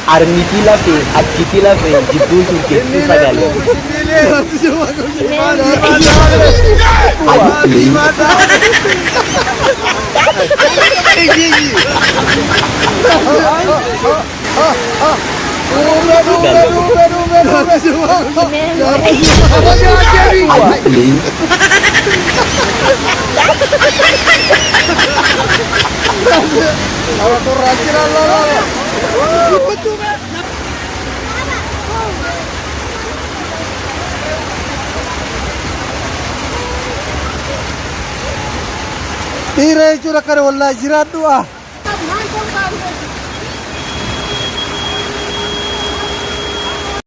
अरे मितीला पे आज कितीला पे जितू सुके तू सगळ्याला Tira yung tsura ka rin, wala, jirado ah.